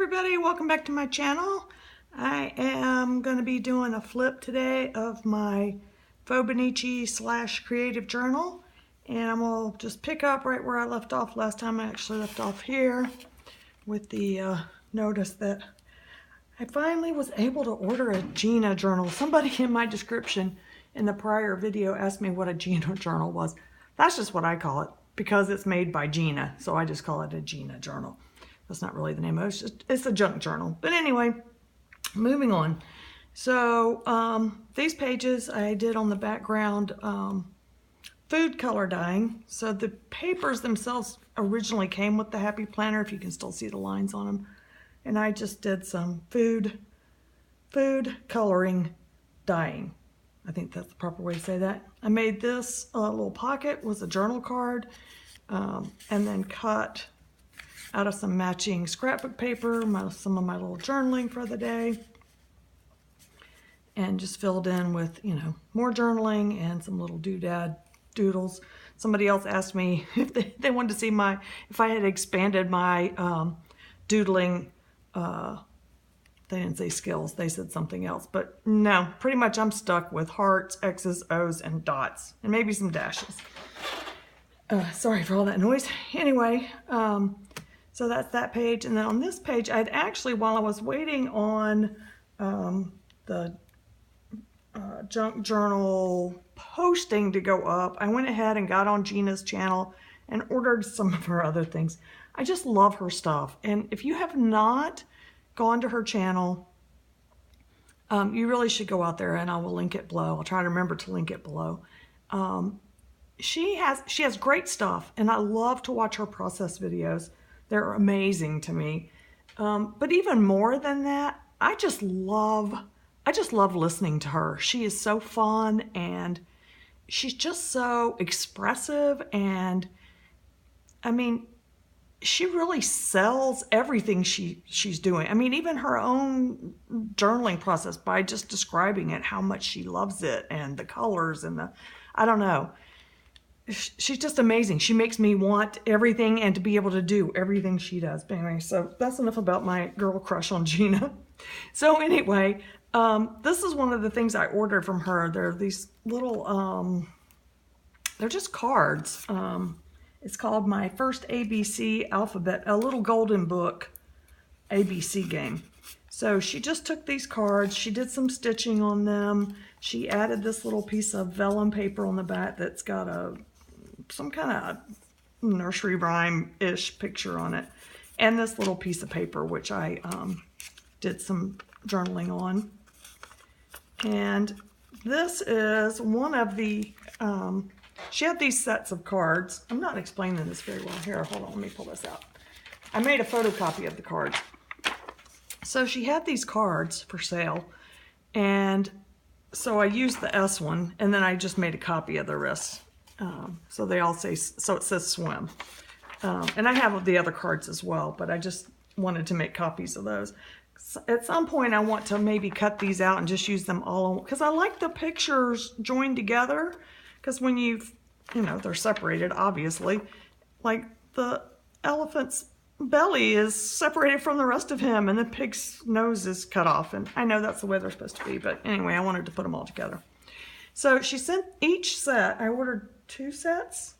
everybody, welcome back to my channel. I am going to be doing a flip today of my fauxbonichi / creative journal, and I'm going to just pick up right where I left off last time. I actually left off here with the notice that I finally was able to order a Gina journal. Somebody in my description in the prior video asked me what a Gina journal was. That's just what I call it because it's made by Gina, so I just call it a Gina journal. That's not really the name of it. It's a junk journal. But anyway, moving on. So these pages I did on the background food color dyeing. So the papers themselves originally came with the Happy Planner, if you can still see the lines on them. And I just did some food coloring dyeing. I think that's the proper way to say that. I made this little pocket was a journal card, and then cut out of some matching scrapbook paper, some of my little journaling for the day, and just filled in with, you know, more journaling and some little doodad doodles. Somebody else asked me if they wanted to see if I had expanded my doodling, they didn't say skills, they said something else, but no, pretty much I'm stuck with hearts, X's, O's, and dots, and maybe some dashes. Sorry for all that noise. Anyway, so that's that page. And then on this page, I'd actually, while I was waiting on the junk journal posting to go up, I went ahead and got on Gina's channel and ordered some of her other things. I just love her stuff. And if you have not gone to her channel, you really should go out there, and I will link it below. I'll try to remember to link it below. She has great stuff, and I love to watch her process videos. They're amazing to me. But even more than that, I just love listening to her. She is so fun, and she's just so expressive, and I mean, she really sells everything she's doing. I mean, even her own journaling process, by just describing it, how much she loves it, and the colors and I don't know. She's just amazing. She makes me want everything and to be able to do everything she does. But anyway, so that's enough about my girl crush on Gina. So anyway, this is one of the things I ordered from her. They're these little, they're just cards. It's called My First ABC Alphabet, a little golden book ABC game. So she just took these cards, she did some stitching on them. She added this little piece of vellum paper on the back that's got some kind of nursery rhyme-ish picture on it. And this little piece of paper, which I did some journaling on. And this is one of the, she had these sets of cards. I'm not explaining this very well. Here, hold on, let me pull this out. I made a photocopy of the cards. So she had these cards for sale, and so I used the S one, and then I just made a copy of the rest. So they all say, so it says swim. And I have the other cards as well, but I just wanted to make copies of those. At some point, I want to maybe cut these out and just use them all, because I like the pictures joined together, because when you know, they're separated, obviously. Like the elephant's belly is separated from the rest of him, and the pig's nose is cut off, and I know that's the way they're supposed to be, but anyway, I wanted to put them all together. So she sent each set, I ordered 2 sets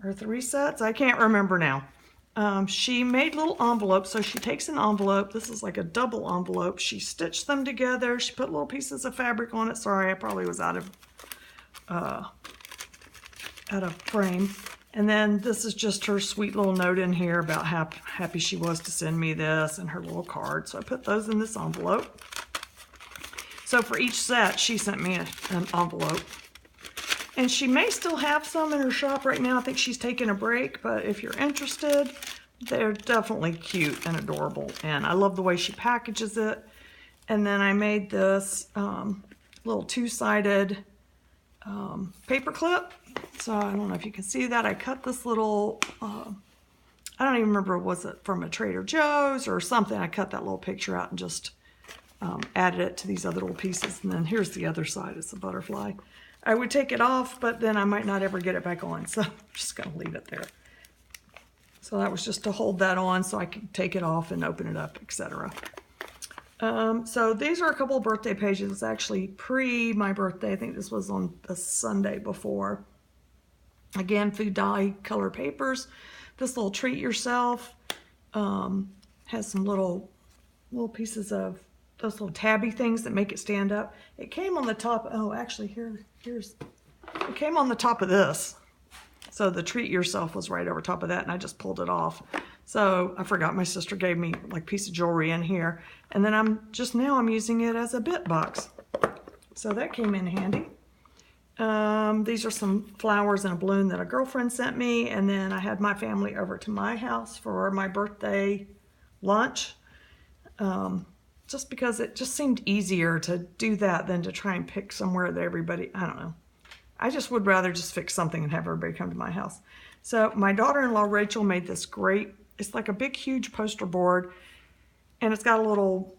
or 3 sets, I can't remember now. She made little envelopes, so she takes an envelope, this is like a double envelope, she stitched them together, she put little pieces of fabric on it. Sorry, I probably was out of frame. And then this is just her sweet little note in here about how happy she was to send me this, and her little card. So I put those in this envelope. So for each set, she sent me an envelope. And she may still have some in her shop right now. I think she's taking a break, but if you're interested, they're definitely cute and adorable. And I love the way she packages it. And then I made this little 2-sided paper clip. So I don't know if you can see that. I cut this little, I don't even remember, was it from a Trader Joe's or something? I cut that little picture out and just added it to these other little pieces. And then here's the other side, it's a butterfly. I would take it off, but then I might not ever get it back on. So I'm just gonna leave it there. So that was just to hold that on so I could take it off and open it up, etc. So these are a couple of birthday pages. It's actually pre my birthday. I think this was on the Sunday before. Again, food dye color papers. This little treat yourself has some little pieces of those little tabby things that make it stand up. It came on the top. Oh, actually, here's. It came on the top of this. So the treat yourself was right over top of that, and I just pulled it off. So I forgot my sister gave me like a piece of jewelry in here. And then I'm using it as a bit box. So that came in handy. These are some flowers and a balloon that a girlfriend sent me. And then I had my family over to my house for my birthday lunch. Just because it just seemed easier to do that than to try and pick somewhere that everybody, I don't know. I just would rather just fix something and have everybody come to my house. So my daughter-in-law Rachel made this great, it's like a big huge poster board, and it's got a little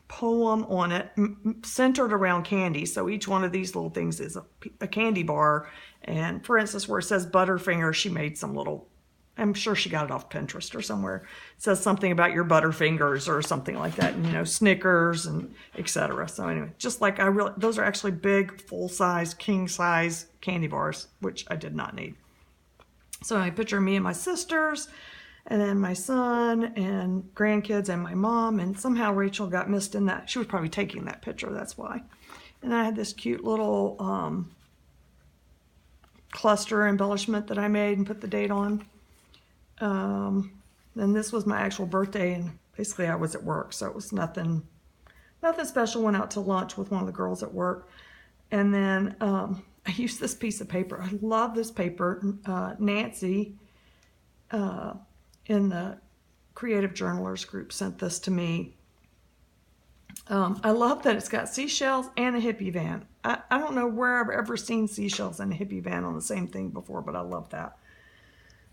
poem on it centered around candy. So each one of these little things is a candy bar. And for instance, where it says Butterfinger, she made some little, I'm sure she got it off Pinterest or somewhere. It says something about your Butterfingers or something like that, and, you know, Snickers and etc. So anyway, just like those are actually big, full-size, king-size candy bars, which I did not need. So I picture me and my sisters, and then my son and grandkids and my mom, and somehow Rachel got missed in that. She was probably taking that picture, that's why. And I had this cute little cluster embellishment that I made and put the date on. Then this was my actual birthday, and basically I was at work, so it was nothing special. Went out to lunch with one of the girls at work, and then I used this piece of paper. I love this paper. Nancy in the Creative Journalers group sent this to me. I love that it's got seashells and a hippie van. I don't know where I've ever seen seashells and a hippie van on the same thing before, but I love that.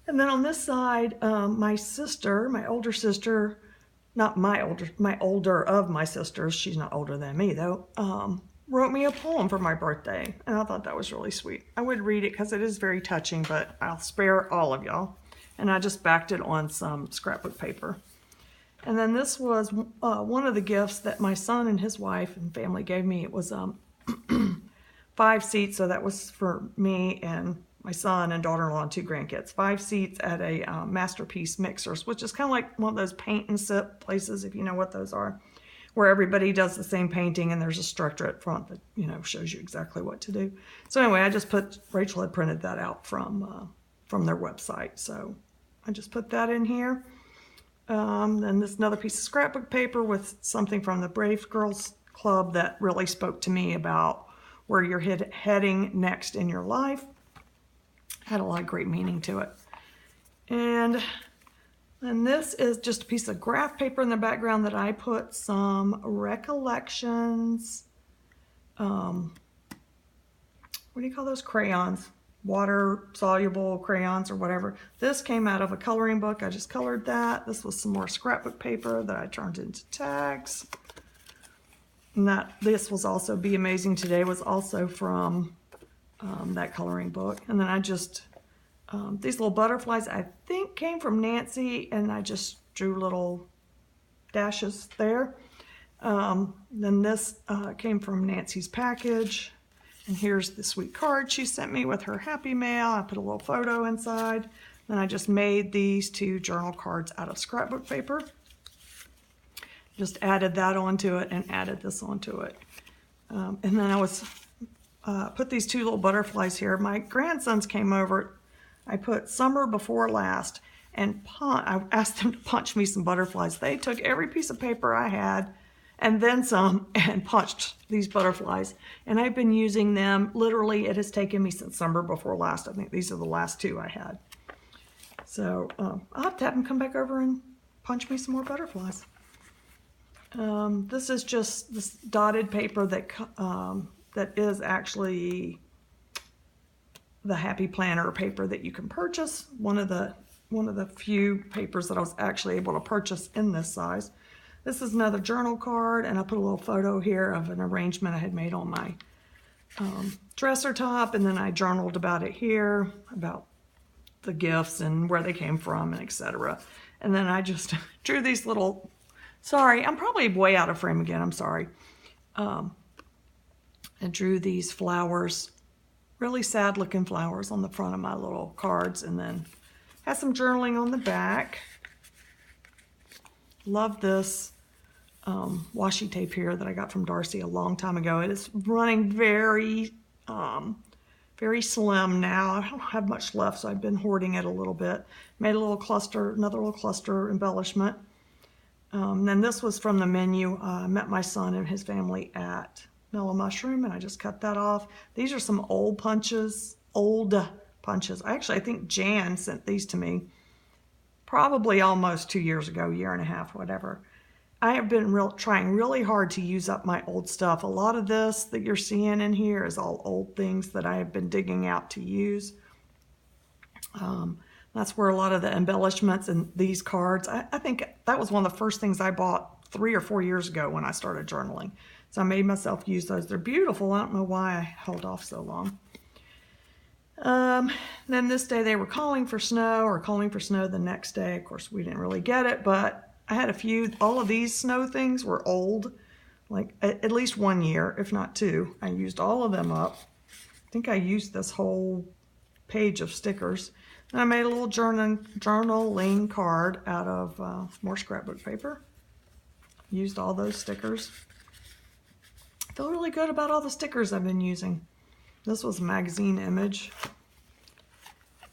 And then on this side, my sister, my older sister, not my older of my sisters, she's not older than me though, wrote me a poem for my birthday. And I thought that was really sweet. I would read it because it is very touching, but I'll spare all of y'all. And I just backed it on some scrapbook paper. And then this was one of the gifts that my son and his wife and family gave me. It was 5 seats, so that was for me and my son and daughter-in-law and 2 grandkids. 5 seats at a Masterpiece Mixers, which is kind of like one of those paint and sip places, if you know what those are, where everybody does the same painting and there's a structure at front that, you know, shows you exactly what to do. So anyway, I just Rachel had printed that out from their website, so I just put that in here. Then this another piece of scrapbook paper with something from the Brave Girls Club that really spoke to me about where you're heading next in your life. Had a lot of great meaning to it. And this is just a piece of graph paper in the background that I put some recollections. What do you call those? Crayons. Water soluble crayons or whatever. This came out of a coloring book. I just colored that. This was some more scrapbook paper that I turned into tags. And this was also Be Amazing Today was also from that coloring book. And then I just, these little butterflies I think came from Nancy, and I just drew little dashes there. Then this came from Nancy's package. And here's the sweet card she sent me with her Happy Mail. I put a little photo inside. Then I just made these 2 journal cards out of scrapbook paper. Just added that onto it and added this onto it. And then I was put these 2 little butterflies here. My grandsons came over. I put summer before last, and I asked them to punch me some butterflies. They took every piece of paper I had and then some and punched these butterflies. And I've been using them. Literally, it has taken me since summer before last. I think these are the last 2 I had. So I'll have to have them come back over and punch me some more butterflies. This is just this dotted paper that is actually the Happy Planner paper that you can purchase. One of the few papers that I was actually able to purchase in this size. This is another journal card, and I put a little photo here of an arrangement I had made on my dresser top, and then I journaled about it here, about the gifts and where they came from and etc. And then I just drew these little, sorry, I'm probably way out of frame again, I'm sorry. I drew these flowers, really sad looking flowers on the front of my little cards, and then had some journaling on the back. Love this washi tape here that I got from Darcy a long time ago. It is running very slim now. I don't have much left, so I've been hoarding it a little bit. Made a little cluster, another little cluster embellishment. Then this was from the menu. I met my son and his family at Mellow Mushroom, and I just cut that off. These are some old punches. Actually, I think Jan sent these to me probably almost 2 years ago, year and a half, whatever. I have been trying really hard to use up my old stuff. A lot of this that you're seeing in here is all old things that I have been digging out to use. That's where a lot of the embellishments and these cards, I think that was one of the first things I bought 3 or 4 years ago when I started journaling. So I made myself use those. They're beautiful. I don't know why I held off so long. Then this day they were calling for snow the next day. Of course, we didn't really get it, but I had a few. All of these snow things were old, like at least 1 year, if not 2. I used all of them up. I think I used this whole page of stickers. And I made a little journaling card out of more scrapbook paper. Used all those stickers. I feel really good about all the stickers I've been using. This was a magazine image.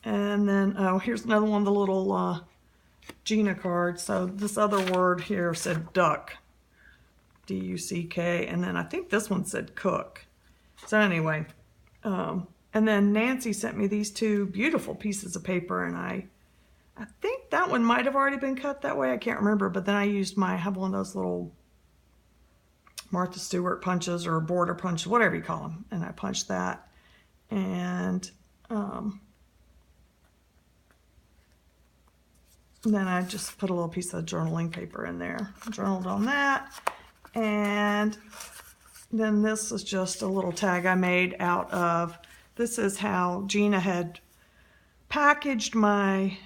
And then, oh, here's another one of the little Gina cards. So this other word here said duck, D-U-C-K. And then I think this one said cook. So anyway, and then Nancy sent me these 2 beautiful pieces of paper, and I think that one might have already been cut that way. I can't remember, but then I used I have one of those little Martha Stewart punches or border punches, whatever you call them, and I punched that. And then I just put a little piece of journaling paper in there. Journaled on that. And then this is just a little tag I made out of, this is how Gina had packaged my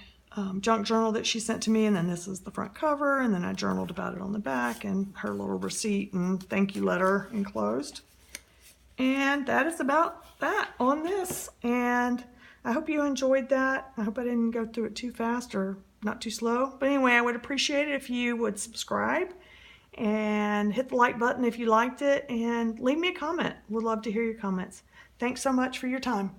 junk journal that she sent to me, and then this is the front cover, and then I journaled about it on the back, and her little receipt and thank you letter enclosed. And that is about that on this, and I hope you enjoyed that. I hope I didn't go through it too fast or not too slow, but anyway, I would appreciate it if you would subscribe and hit the like button if you liked it, and leave me a comment. Would love to hear your comments. Thanks so much for your time.